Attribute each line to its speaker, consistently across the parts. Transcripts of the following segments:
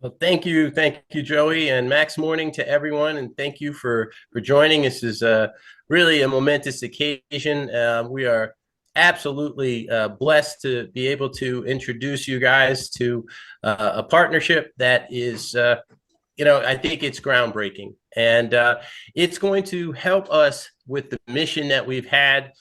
Speaker 1: Well, thank you, Joey, and Max. Morning to everyone, and thank you for joining. This is really a momentous occasion. We are absolutely blessed to be able to introduce you guys to a partnership that is, I think it's groundbreaking, and it's going to help us with the mission that we've had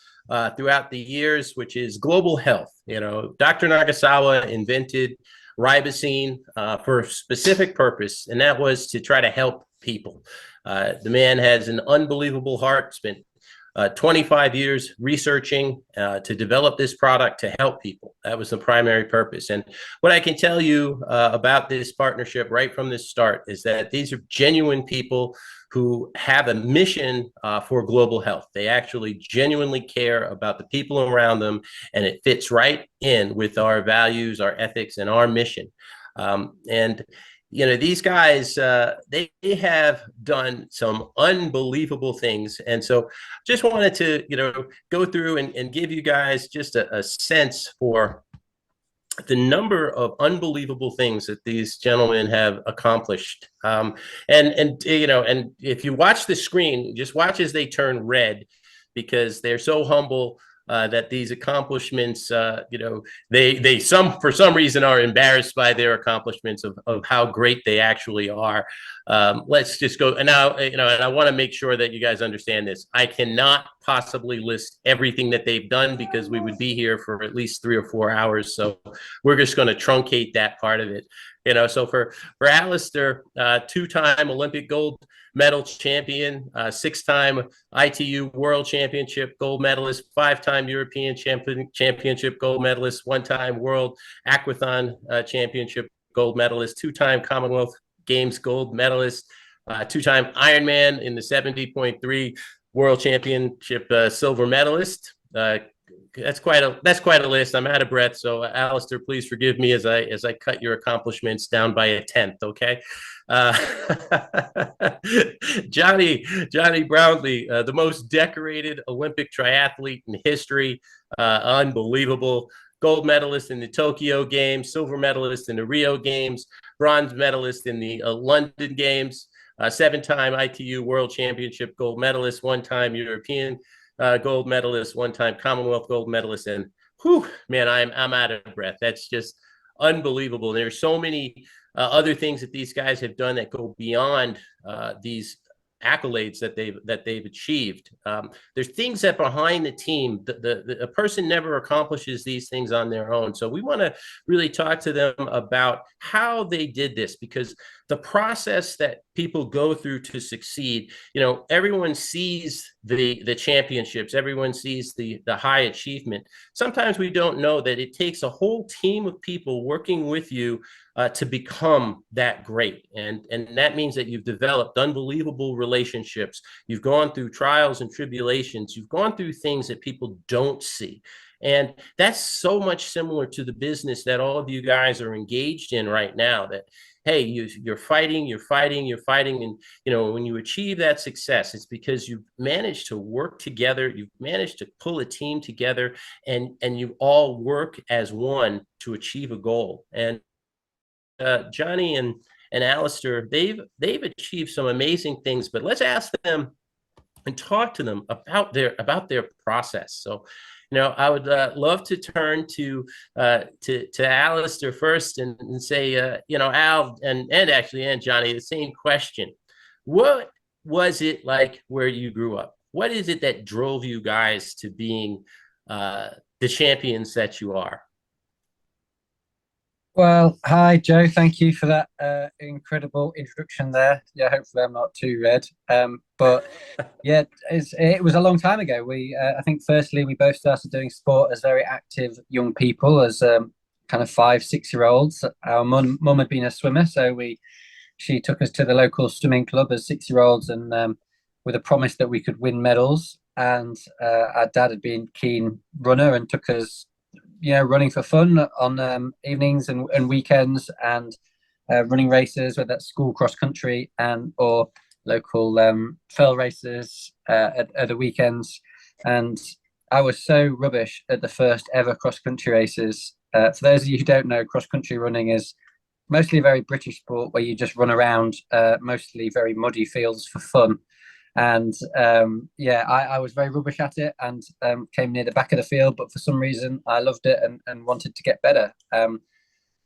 Speaker 1: throughout the years, which is global health. Dr. Nagasawa invented ribosine for a specific purpose, and that was to try to help people. The man has an unbelievable heart, spent 25 years researching to develop this product to help people. That was the primary purpose. And what I can tell you about this partnership right from the start is that these are genuine people who have a mission for global health. They actually genuinely care about the people around them, and it fits right in with our values, our ethics, and our mission. And these guys, they have done some unbelievable things. And so just wanted to, go through and give you guys just a sense for the number of unbelievable things that these gentlemen have accomplished. And if you watch the screen, just watch as they turn red because they're so humble that these accomplishments, they some for some reason are embarrassed by their accomplishments of how great they actually are. Let's just go and now, and I want to make sure that you guys understand this. I cannot possibly list everything that they've done because we would be here for at least 3 or 4 hours. So we're just going to truncate that part of it. So for Alistair, two-time Olympic gold medal champion, six-time ITU World Championship gold medalist, five-time European Championship gold medalist, one-time World Aquathon Championship gold medalist, two-time Commonwealth Games gold medalist, two-time Ironman in the 70.3 World Championship silver medalist. That's quite a list. I'm out of breath. So Alistair, please forgive me as I cut your accomplishments down by a tenth. Okay. Uh, Johnny Brownlee, the most decorated Olympic triathlete in history. Unbelievable. Gold medalist in the Tokyo Games, silver medalist in the Rio Games, bronze medalist in the London Games, seven-time ITU World Championship gold medalist, one-time European gold medalist, one-time Commonwealth gold medalist, and man, I'm out of breath. That's just unbelievable. There's so many other things that these guys have done that go beyond these accolades that they've achieved. There's things that behind the team, a person never accomplishes these things on their own. So we want to really talk to them about how they did this, because the process that people go through to succeed, everyone sees the championships, everyone sees the high achievement. Sometimes we don't know that it takes a whole team of people working with you to become that great. And that means that you've developed unbelievable relationships. You've gone through trials and tribulations. You've gone through things that people don't see. And that's so much similar to the business that all of you guys are engaged in right now, that, hey, you're fighting. And, when you achieve that success, it's because you've managed to work together. You've managed to pull a team together, and you all work as one to achieve a goal. And Johnny and Alistair, they've achieved some amazing things, but let's ask them and talk to them about their process. So, I would love to turn to Alistair first and say, Al and Johnny, the same question. What was it like where you grew up? What is it that drove you guys to being the champions that you are?
Speaker 2: Well, hi Joe. Thank you for that incredible introduction there. Yeah, hopefully I'm not too red. But yeah, it was a long time ago. I think, firstly, we both started doing sport as very active young people, as kind of 5, 6 year olds. Our mum had been a swimmer, so she took us to the local swimming club as 6 year olds, and with a promise that we could win medals. And our dad had been keen runner and took us running for fun on evenings and weekends, and running races, whether that's school cross country or local trail races at the weekends. And I was so rubbish at the first ever cross country races. For those of you who don't know, cross country running is mostly a very British sport where you just run around, mostly very muddy fields for fun. And yeah, I was very rubbish at it and came near the back of the field, but for some reason I loved it and wanted to get better.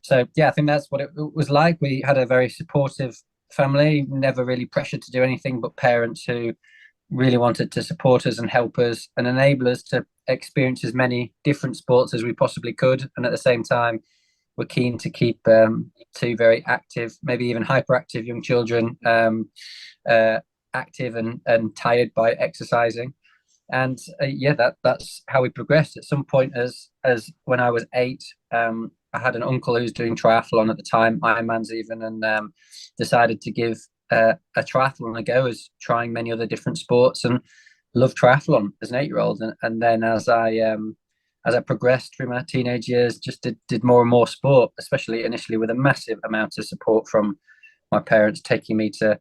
Speaker 2: So yeah, I think that's what it was like. We had a very supportive family, never really pressured to do anything, but parents who really wanted to support us and help us and enable us to experience as many different sports as we possibly could. And at the same time, we're keen to keep two very active, maybe even hyperactive young children active and tired by exercising. And yeah, that's how we progressed. At some point, as when I was 8, I had an uncle who was doing triathlon at the time, Ironmans even, and decided to give a triathlon a go, as trying many other different sports, and loved triathlon as an 8-year-old. And then as I progressed through my teenage years, just did more and more sport, especially initially with a massive amount of support from my parents, taking me to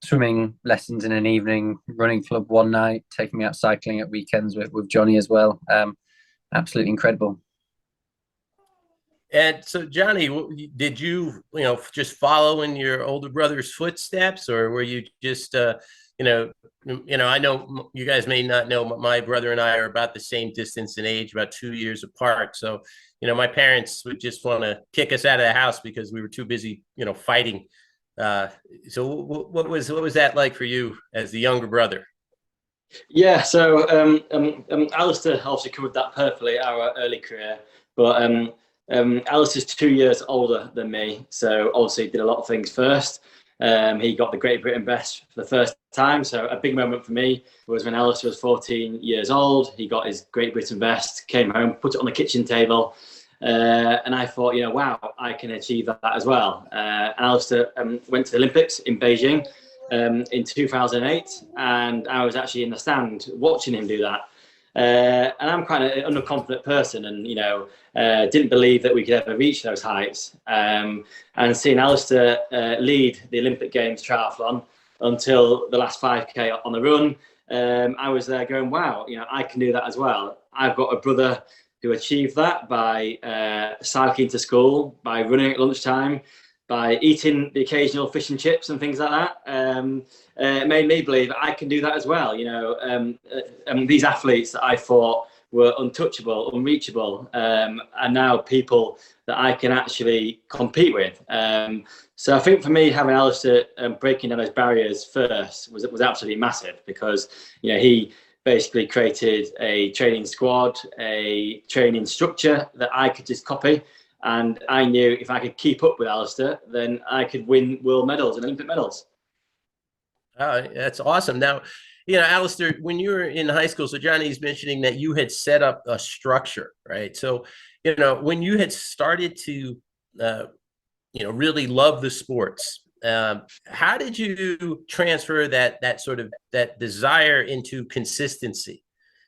Speaker 2: swimming lessons in an evening, running club one night, taking me out cycling at weekends with Johnny as well. Absolutely incredible.
Speaker 1: And so, Johnny, did you just follow in your older brother's footsteps, or were you just, I know you guys may not know, but my brother and I are about the same distance in age, about 2 years apart. So, my parents would just want to kick us out of the house because we were too busy, fighting. So, what was that like for you as the younger brother?
Speaker 3: Yeah, so Alistair obviously covered that perfectly, our early career, but Alistair's 2 years older than me, so obviously did a lot of things first. He got the Great Britain Best for the first time, so a big moment for me was when Alistair was 14 years old. He got his Great Britain Best, came home, put it on the kitchen table, and I thought, wow, I can achieve that as well. Alistair went to the Olympics in Beijing in 2008, and I was actually in the stand watching him do that. And I'm quite an underconfident person, and didn't believe that we could ever reach those heights. And seeing Alistair lead the Olympic Games triathlon until the last 5K on the run, I was there going, wow, I can do that as well. I've got a brother who achieved that by cycling to school, by running at lunchtime, by eating the occasional fish and chips and things like that. It made me believe I can do that as well. These athletes that I thought were untouchable, unreachable, are now people that I can actually compete with. So I think for me, having Alistair breaking down those barriers first was absolutely massive, because he basically created a training squad, a training structure that I could just copy. And I knew if I could keep up with Alistair, then I could win world medals and Olympic medals.
Speaker 1: That's awesome. Now, Alistair, when you were in high school, so Johnny's mentioning that you had set up a structure, right? So, when you had started to, really love the sports, how did you transfer that desire into consistency,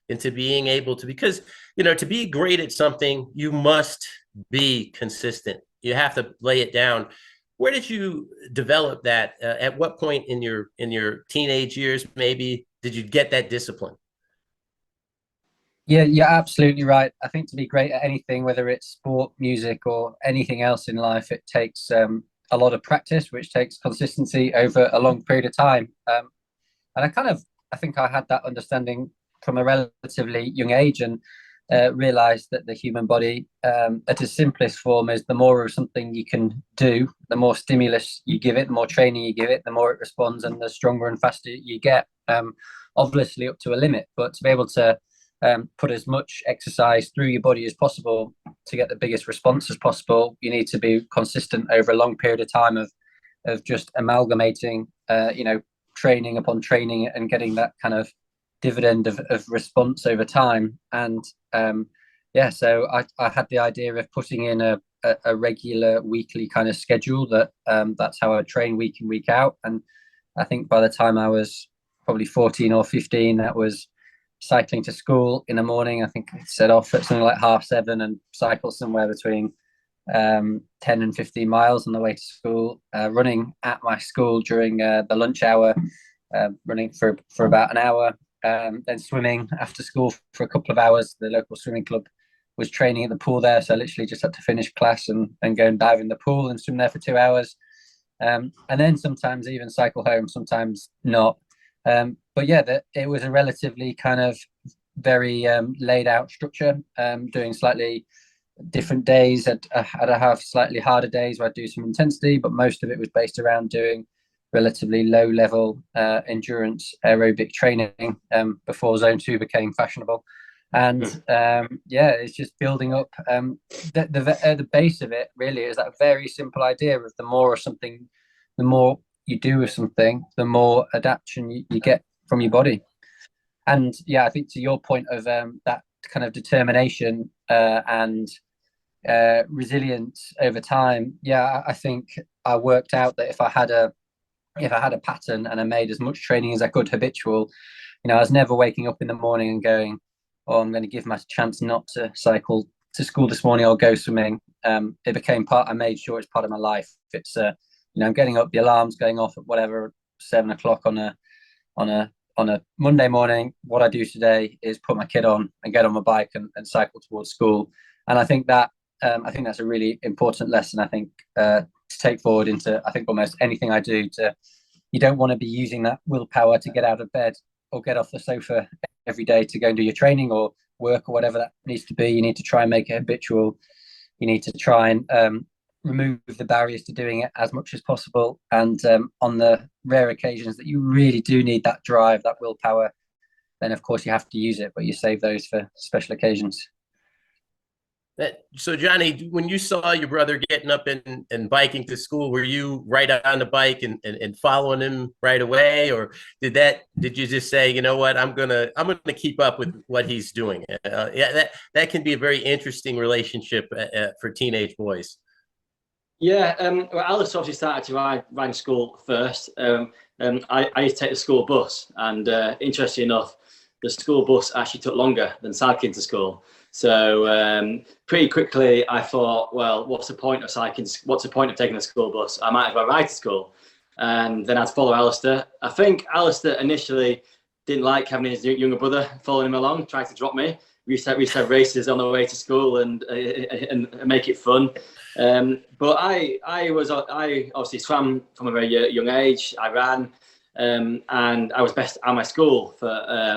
Speaker 1: into being able to, because, to be great at something, you must be consistent. You have to lay it down. Where did you develop that? At what point in your teenage years, maybe, did you get that discipline?
Speaker 2: Yeah, you're absolutely right. I think to be great at anything, whether it's sport, music, or anything else in life, it takes a lot of practice, which takes consistency over a long period of time. And I think I had that understanding from a relatively young age, and realized that the human body, at its simplest form, is the more of something you can do, the more stimulus you give it, the more training you give it, the more it responds, and the stronger and faster you get. Obviously up to a limit, but to be able to put as much exercise through your body as possible to get the biggest response as possible, you need to be consistent over a long period of time of just amalgamating, training upon training, and getting that kind of dividend of response over time. And so I had the idea of putting in a regular weekly kind of schedule that's how I train week in, week out. And I think by the time I was probably 14 or 15, that was cycling to school in the morning. I think I'd set off at something like 7:30 and cycle somewhere between 10 and 15 miles on the way to school, running at my school during the lunch hour, running for about an hour, then swimming after school for a couple of hours, the local swimming club was training at the pool there, so I literally just had to finish class and go and dive in the pool and swim there for 2 hours. And then sometimes even cycle home, sometimes not. But yeah, it was a relatively kind of very laid out structure, doing slightly different days. I'd have slightly harder days where I'd do some intensity, but most of it was based around doing relatively low level endurance aerobic training before Zone 2 became fashionable. And yeah, it's just building up. The base of it really is that very simple idea of the more you do with something, the more adaptation you get from your body. And yeah, I think to your point of that kind of determination and resilience over time, yeah, I think I worked out that if I had a pattern and I made as much training as I could habitual, I was never waking up in the morning and going, oh, I'm going to give myself a chance not to cycle to school this morning or go swimming. It became I made sure it's part of my life. It's I'm getting up, the alarm's going off at whatever 7 o'clock on a Monday morning. What I do today is put my kid on and get on my bike and cycle towards school. And I think that's a really important lesson, I think, to take forward into, I think, almost anything I do. You don't want to be using that willpower to get out of bed or get off the sofa every day to go and do your training or work or whatever that needs to be. You need to try and make it habitual. You need to try and remove the barriers to doing it as much as possible. And on the rare occasions that you really do need that drive, that willpower, then of course you have to use it, but you save those for special occasions.
Speaker 1: So Johnny, when you saw your brother getting up and biking to school, were you right on the bike and following him right away, or did you just say, you know what, I'm gonna keep up with what he's doing? Yeah, that can be a very interesting relationship for teenage boys.
Speaker 3: Yeah, well, Alice obviously started to ride in school first. I used to take the school bus, and interestingly enough, the school bus actually took longer than cycling to school. So pretty quickly, I thought, well, what's the point of cycling? What's the point of taking the school bus? I might as well ride to school. And then I'd follow Alistair. I think Alistair initially didn't like having his younger brother following him along, trying to drop me. We used to have races on the way to school and make it fun. But I obviously swam from a very young age. I ran, and I was best at my school for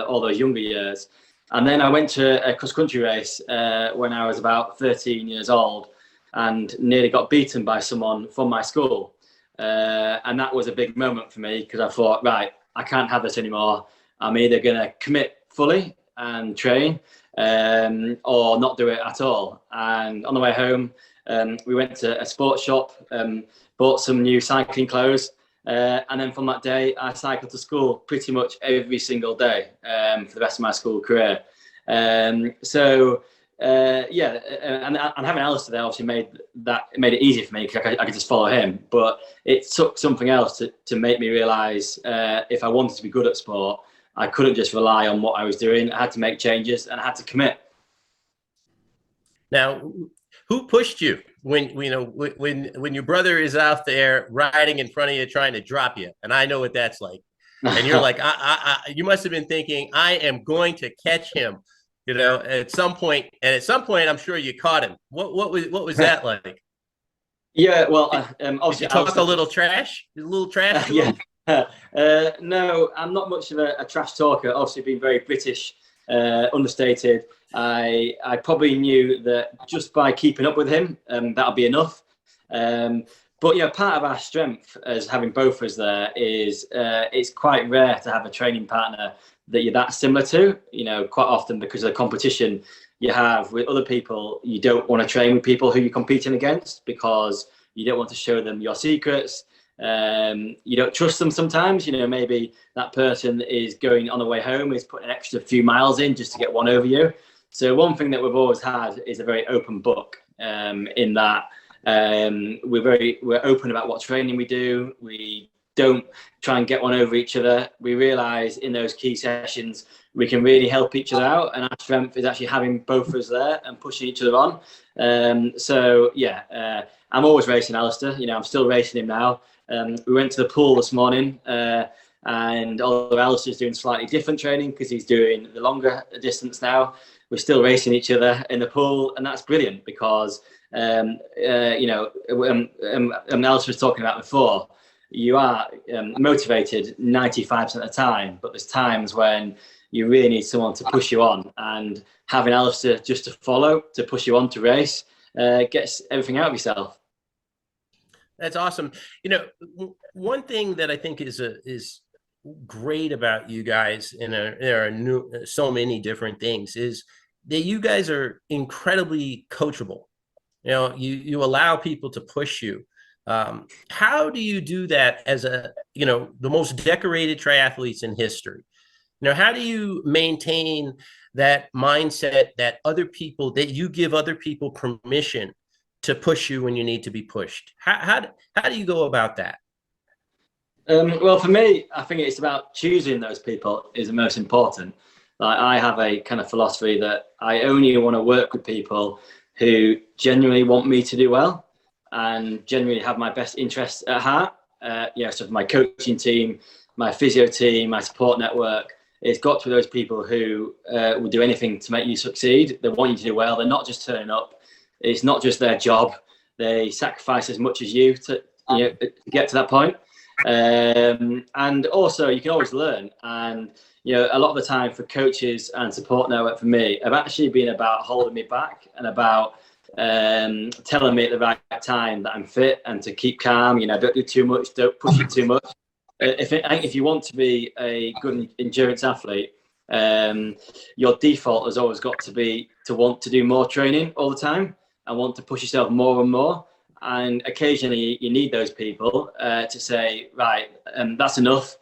Speaker 3: all those younger years. And then I went to a cross-country race when I was about 13 years old and nearly got beaten by someone from my school. And that was a big moment for me because I thought, right, I can't have this anymore. I'm either going to commit fully and train or not do it at all. And on the way home, we went to a sports shop, bought some new cycling clothes. And then from that day, I cycled to school pretty much every single day for the rest of my school career. And having Alistair there obviously made it easy for me because I could just follow him. But it took something else to make me realise if I wanted to be good at sport, I couldn't just rely on what I was doing. I had to make changes and I had to commit.
Speaker 1: Now, who pushed you when your brother is out there riding in front of you trying to drop you? And I know what that's like. And you're like, you must have been thinking, I am going to catch him, at some point. And at some point, I'm sure you caught him. What was that like?
Speaker 3: Yeah, well, obviously,
Speaker 1: did you talk a little trash?
Speaker 3: Yeah. No, I'm not much of a trash talker. Obviously, being very British, understated. I probably knew that just by keeping up with him, that'll be enough. But part of our strength as having both of us there is it's quite rare to have a training partner that you're that similar to. Quite often because of the competition you have with other people, you don't want to train with people who you're competing against because you don't want to show them your secrets. You don't trust them sometimes. Maybe that person is going on the way home, is putting an extra few miles in just to get one over you. So one thing that we've always had is a very open book in that we're open about what training we do. We don't try and get one over each other. We realise in those key sessions we can really help each other out, and our strength is actually having both of us there and pushing each other on. I'm always racing Alistair. I'm still racing him now. We went to the pool this morning. And although Alistair's doing slightly different training because he's doing the longer distance now, we're still racing each other in the pool, and that's brilliant because Alistair was talking about before. You are motivated 95% of the time, but there's times when you really need someone to push you on, and having Alistair just to follow, to push you on to race, gets everything out of yourself.
Speaker 1: That's awesome. One thing that I think is great about you guys, and there are so many different things, is that you guys are incredibly coachable. You allow people to push you. How do you do that as the most decorated triathletes in history? How do you maintain that mindset that you give other people permission to push you when you need to be pushed? How do you go about that?
Speaker 3: Well, for me, I think it's about choosing those people is the most important. Like, I have a kind of philosophy that I only want to work with people who genuinely want me to do well and genuinely have my best interests at heart. So for my coaching team, my physio team, my support network, it's got to be those people who will do anything to make you succeed. They want you to do well. They're not just turning up. It's not just their job. They sacrifice as much as you to get to that point. And also, you can always learn. And a lot of the time for coaches and support network for me have actually been about holding me back and about telling me at the right time that I'm fit and to keep calm. Don't do too much, don't push it too much. If you want to be a good endurance athlete, your default has always got to be to want to do more training all the time and want to push yourself more and more. And occasionally you need those people to say, right, that's enough.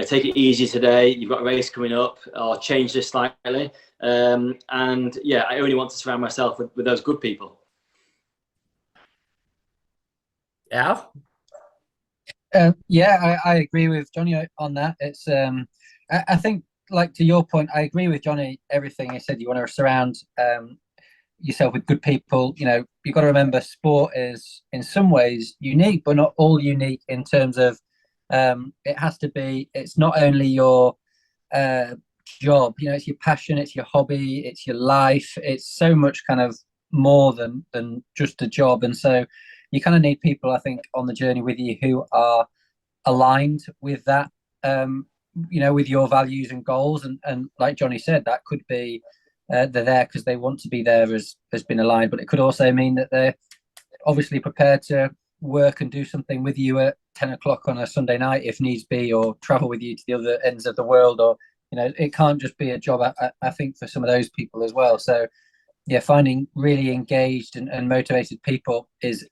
Speaker 3: Take it easy today. You've got a race coming up, or change this slightly. I only want to surround myself with those good people.
Speaker 1: Al?
Speaker 2: I agree with Johnny on that. It's I think, like, to your point, I agree with Johnny everything he said. You want to surround yourself with good people. You've got to remember sport is in some ways unique, but not all unique in terms of it's not only your job, it's your passion, it's your hobby, it's your life. It's so much kind of more than just a job. And so you kind of need people, I think, on the journey with you who are aligned with that, with your values and goals. And like Johnny said, that could be they're there because they want to be there, has been aligned, but it could also mean that they're obviously prepared to work and do something with you at 10 o'clock on a Sunday night if needs be, or travel with you to the other ends of the world, or it can't just be a job. I think for some of those people as well. So finding really engaged and motivated people is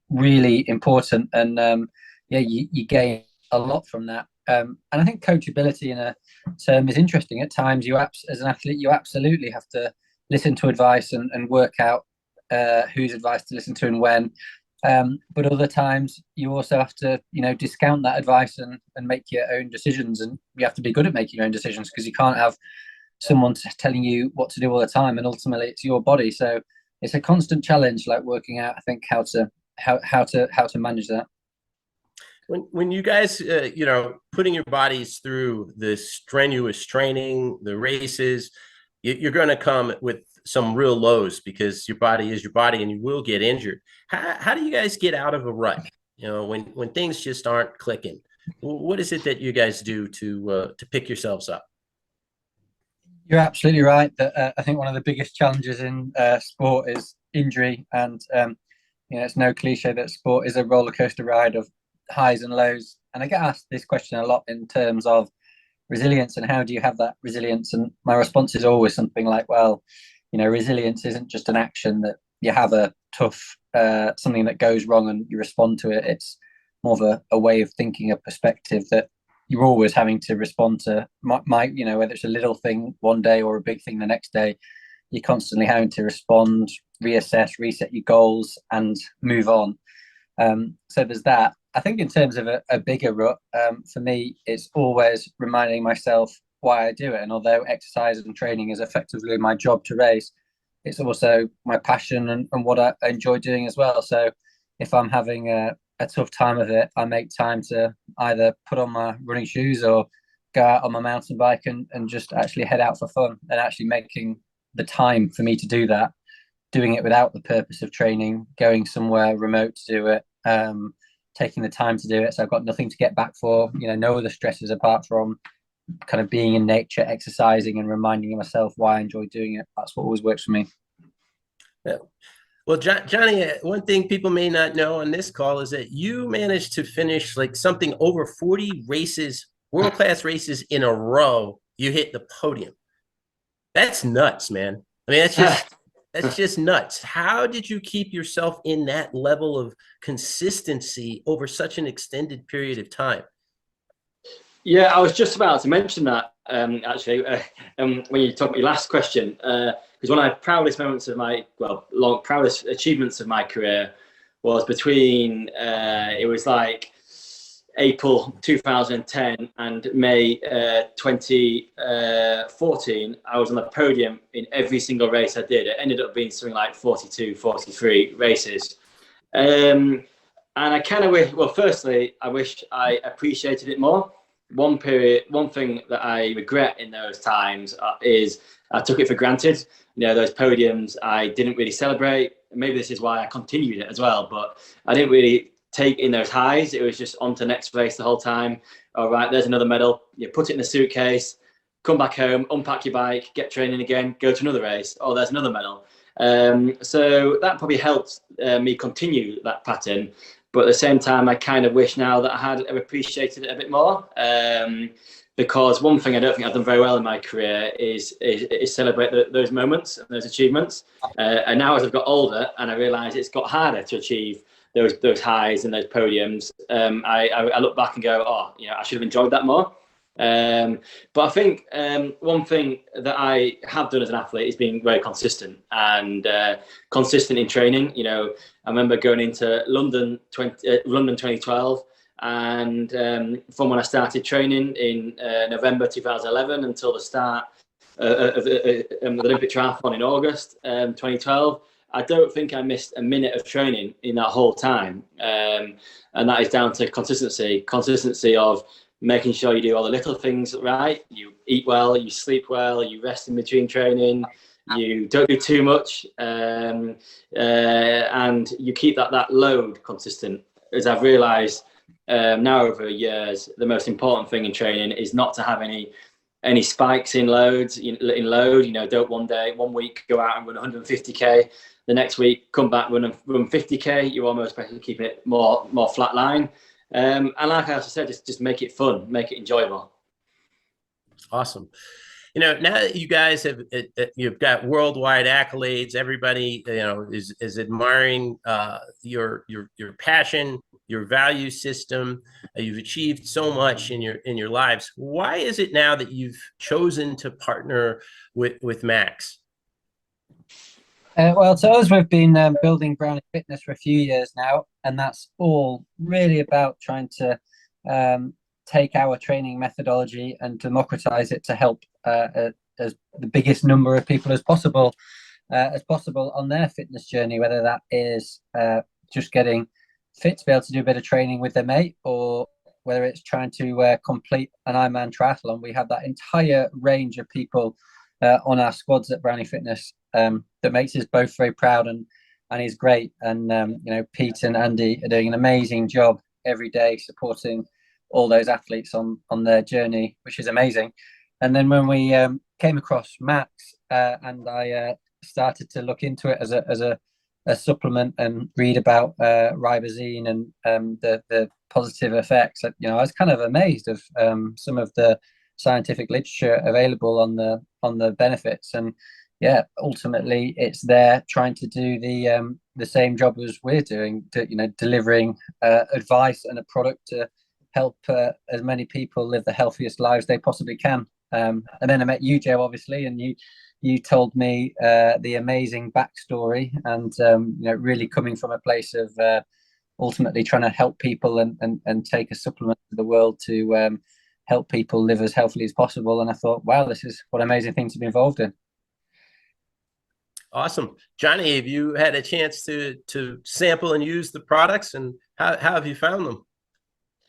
Speaker 2: really important, and you gain a lot from that. And I think coachability in a term is interesting. At times, as an athlete, you absolutely have to listen to advice and work out whose advice to listen to and when. But other times, you also have to, discount that advice and make your own decisions. And you have to be good at making your own decisions, because you can't have someone telling you what to do all the time. And ultimately, it's your body. So it's a constant challenge, like working out, I think, how to manage that.
Speaker 1: When you guys, putting your bodies through this strenuous training, the races, you're going to come with some real lows, because your body is your body and you will get injured. How do you guys get out of a rut? When things just aren't clicking, what is it that you guys do to pick yourselves up?
Speaker 2: You're absolutely right that I think one of the biggest challenges in sport is injury, and it's no cliche that sport is a roller coaster ride of highs and lows. And I get asked this question a lot in terms of resilience and how do you have that resilience? And my response is always something like, well, resilience isn't just an action that you have a tough something that goes wrong and you respond to it. It's more of a way of thinking, a perspective that you're always having to respond to. Whether it's a little thing one day or a big thing the next day, you're constantly having to respond, reassess, reset your goals, and move on. So there's that. I think in terms of a bigger rut, for me, it's always reminding myself why I do it. And although exercise and training is effectively my job to race, it's also my passion and what I enjoy doing as well. So if I'm having a a tough time of it, I make time to either put on my running shoes or go out on my mountain bike and just actually head out for fun, and actually making the time for me to do that, doing it without the purpose of training, going somewhere remote to do it, taking the time to do it. So I've got nothing to get back for, no other stresses apart from kind of being in nature, exercising, and reminding myself why I enjoy doing it. That's what always works for me.
Speaker 1: Yeah. Well, Johnny, one thing people may not know on this call is that you managed to finish like something over 40 races, world-class races in a row. You hit the podium. That's nuts, man. I mean, that's just nuts. How did you keep yourself in that level of consistency over such an extended period of time?
Speaker 3: Yeah, I was just about to mention that actually when you talked about your last question, because one of my proudest moments of my proudest achievements of my career was between it was like April 2010 and May 2014. I was on the podium in every single race I did. It ended up being something like 42, 43 races. And I kind of wish, well, firstly, I wish I appreciated it more. One thing that I regret in those times is I took it for granted. Those podiums I didn't really celebrate. Maybe this is why I continued it as well, but I didn't really take in those highs. It was just on to the next race the whole time. All right, there's another medal. You put it in a suitcase, come back home, unpack your bike, get training again, go to another race. Oh, there's another medal. So that probably helped me continue that pattern. But at the same time, I kind of wish now that I had appreciated it a bit more. Because one thing I don't think I've done very well in my career is celebrate those moments and those achievements. And now as I've got older and I realise it's got harder to achieve those highs and those podiums, I look back and go, I should have enjoyed that more. But I think one thing that I have done as an athlete is being very consistent and consistent in training. I remember going into London 2012, and from when I started training in November 2011 until the start of the Olympic triathlon in August 2012, I don't think I missed a minute of training in that whole time. And that is down to consistency of making sure you do all the little things right. You eat well, you sleep well, you rest in between training, you don't do too much, and you keep that load consistent. As I've realised now over years, the most important thing in training is not to have any spikes in load. Don't one week go out and run 150k, the next week come back run 50k. You're almost basically keeping it more flat line. And like I also said, just make it fun, make it enjoyable.
Speaker 1: Awesome. Now that you guys you've got worldwide accolades, everybody is admiring your passion, your value system. You've achieved so much in your lives. Why is it now that you've chosen to partner with Max?
Speaker 2: Well, to us, we've been building Brownlee Fitness for a few years now, and that's all really about trying to take our training methodology and democratize it to help as the biggest number of people as possible on their fitness journey, whether that is just getting fit to be able to do a bit of training with their mate, or whether it's trying to complete an Ironman triathlon. We have that entire range of people on our squads at Brownlee Fitness that makes us both very proud and is great. And Pete and Andy are doing an amazing job every day supporting all those athletes on their journey, which is amazing. And then when we came across Max and I started to look into it as a supplement and read about ribosine and the positive effects, I was kind of amazed of some of the scientific literature available on the benefits. And ultimately it's there trying to do the same job as we're doing, delivering advice and a product to help as many people live the healthiest lives they possibly can. And then I met you, Joe, obviously, and you told me the amazing backstory, and really coming from a place of ultimately trying to help people and take a supplement to the world to help people live as healthily as possible. And I thought, wow, this is what an amazing thing to be involved in.
Speaker 1: Awesome. Johnny, have you had a chance to sample and use the products, and how have you found them?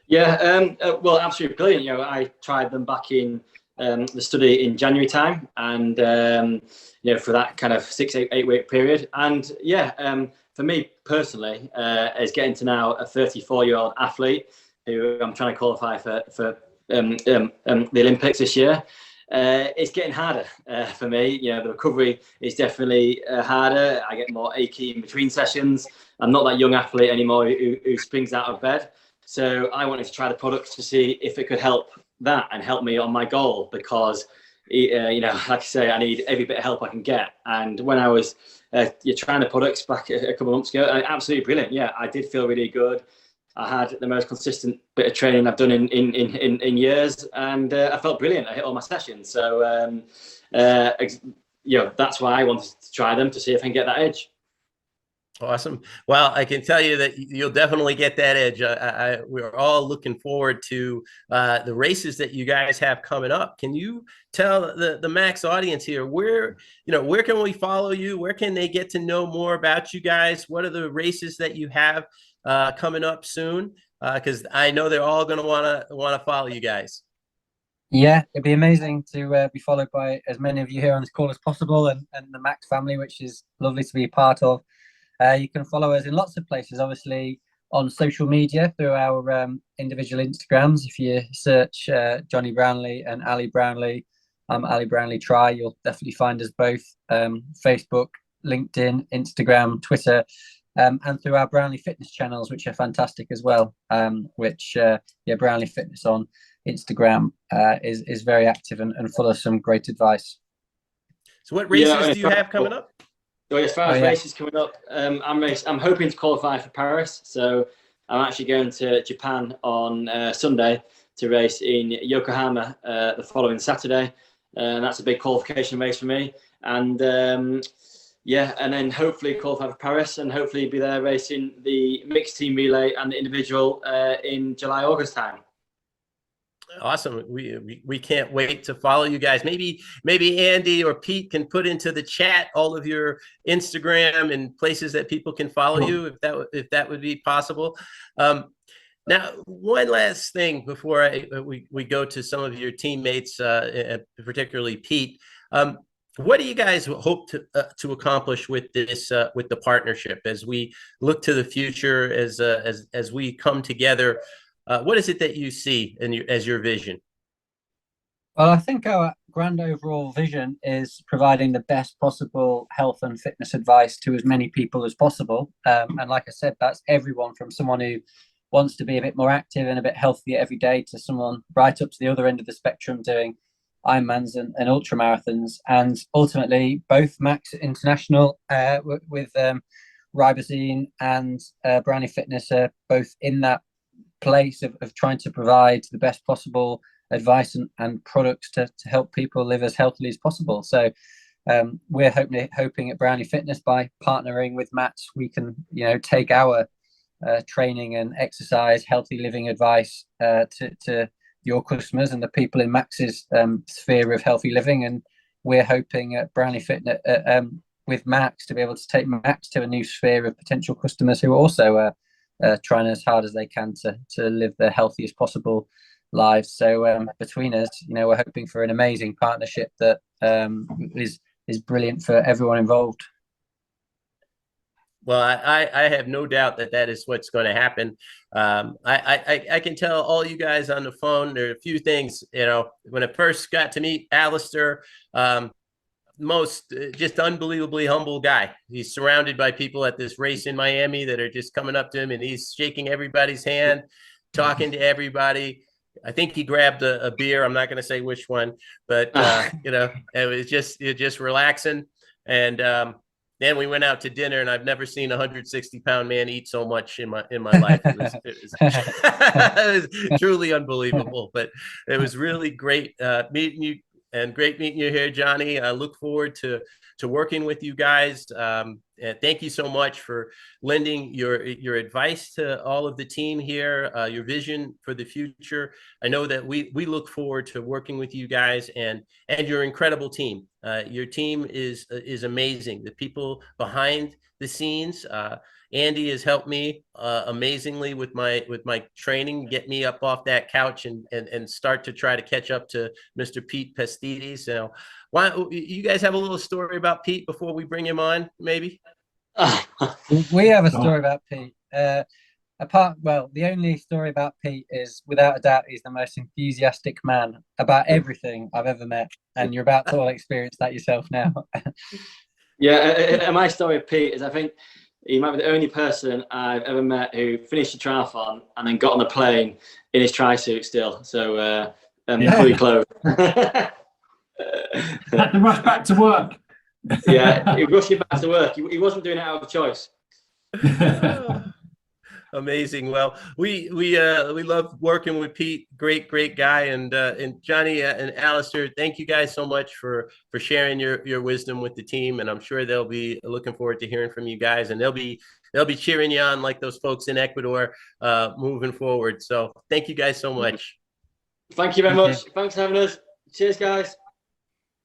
Speaker 3: Yeah, well, absolutely brilliant. I tried them back in the study in January time, and for that kind of 8 week period. And yeah, for me personally, as getting to now a 34-year-old athlete who I'm trying to qualify for the Olympics this year. It's getting harder for me. The recovery is definitely harder. I get more achy in between sessions. I'm not that young athlete anymore who springs out of bed. So I wanted to try the products to see if it could help that and help me on my goal, because, like I say, I need every bit of help I can get. And when I was trying the products back a couple of months ago, absolutely brilliant. Yeah, I did feel really good. I had the most consistent bit of training I've done in years, and I felt brilliant. I hit all my sessions. So, that's why I wanted to try them to see if I can get that edge.
Speaker 1: Awesome. Well, I can tell you that you'll definitely get that edge. We're all looking forward to the races that you guys have coming up. Can you tell the Max audience here where can we follow you? Where can they get to know more about you guys? What are the races that you have coming up soon? Because I know they're all going to want to follow you guys.
Speaker 2: Yeah, it'd be amazing to be followed by as many of you here on this call as possible, and the Max family, which is lovely to be a part of. You can follow us in lots of places, obviously on social media through our individual Instagrams. If you search Johnny Brownlee and Ali Brownlee, Ali Brownlee Try, you'll definitely find us both. Facebook, LinkedIn, Instagram, Twitter, and through our Brownlee Fitness channels, which are fantastic as well. Brownlee Fitness on Instagram is very active and full of some great advice.
Speaker 1: So what races do you have coming up?
Speaker 3: So as far as races coming up, I'm hoping to qualify for Paris. So I'm actually going to Japan on Sunday to race in Yokohama the following Saturday. And that's a big qualification race for me. And and then hopefully qualify for Paris, and hopefully be there racing the mixed team relay and the individual in July, August time.
Speaker 1: Awesome. We can't wait to follow you guys. Maybe Andy or Pete can put into the chat all of your Instagram and places that people can follow you, if that would be possible. Now, one last thing before we go to some of your teammates, particularly Pete. What do you guys hope to accomplish with this with the partnership as we look to the future, as we come together? What is it that you see as your vision?
Speaker 2: Well, I think our grand overall vision is providing the best possible health and fitness advice to as many people as possible. And like I said, that's everyone from someone who wants to be a bit more active and a bit healthier every day to someone right up to the other end of the spectrum doing Ironmans and ultra marathons. And ultimately, both Max International with Ribosine and Brownlee Fitness are both in that place of trying to provide the best possible advice and products to help people live as healthily as possible. So we're hoping at Brownlee Fitness, by partnering with Matt, we can take our training and exercise, healthy living advice to your customers and the people in Max's sphere of healthy living. And we're hoping at Brownlee Fitness with Max to be able to take Max to a new sphere of potential customers who are also trying as hard as they can to live their healthiest possible lives. So between us, we're hoping for an amazing partnership that is brilliant for everyone involved.
Speaker 1: Well, I have no doubt that is what's going to happen. I can tell all you guys on the phone, there are a few things, when I first got to meet Alistair, most just unbelievably humble guy. He's surrounded by people at this race in Miami that are just coming up to him, and he's shaking everybody's hand, talking to everybody. I think he grabbed a beer. I'm not going to say which one, but it was just relaxing. And then we went out to dinner, and I've never seen a 160-pound man eat so much in my life. It was truly unbelievable, but it was really great meeting you And great meeting you here, Johnny. I look forward to working with you guys. And thank you so much for lending your advice to all of the team here, your vision for the future. I know that we look forward to working with you guys and your incredible team. Your team is amazing. The people behind the scenes. Andy has helped me amazingly with my training, get me up off that couch and start to try to catch up to Mr. Pete Pastides. So why you guys have a little story about Pete before we bring him on, maybe?
Speaker 2: We have a story about Pete. The only story about Pete is, without a doubt, he's the most enthusiastic man about everything I've ever met, and you're about to all experience that yourself now.
Speaker 3: Yeah, my story of Pete is, I think he might be the only person I've ever met who finished a triathlon and then got on a plane in his tri-suit still. So fully clothed.
Speaker 4: Had to rush back to work.
Speaker 3: Yeah, he rushed back to work. He wasn't doing it out of choice.
Speaker 1: Amazing. Well, we love working with Pete. Great guy. And Johnny and Alistair, thank you guys so much for sharing your wisdom with the team. And I'm sure they'll be looking forward to hearing from you guys, and they'll be cheering you on like those folks in Ecuador moving forward. So thank you guys so much.
Speaker 3: Thank you very much. Thanks for having us. Cheers, guys.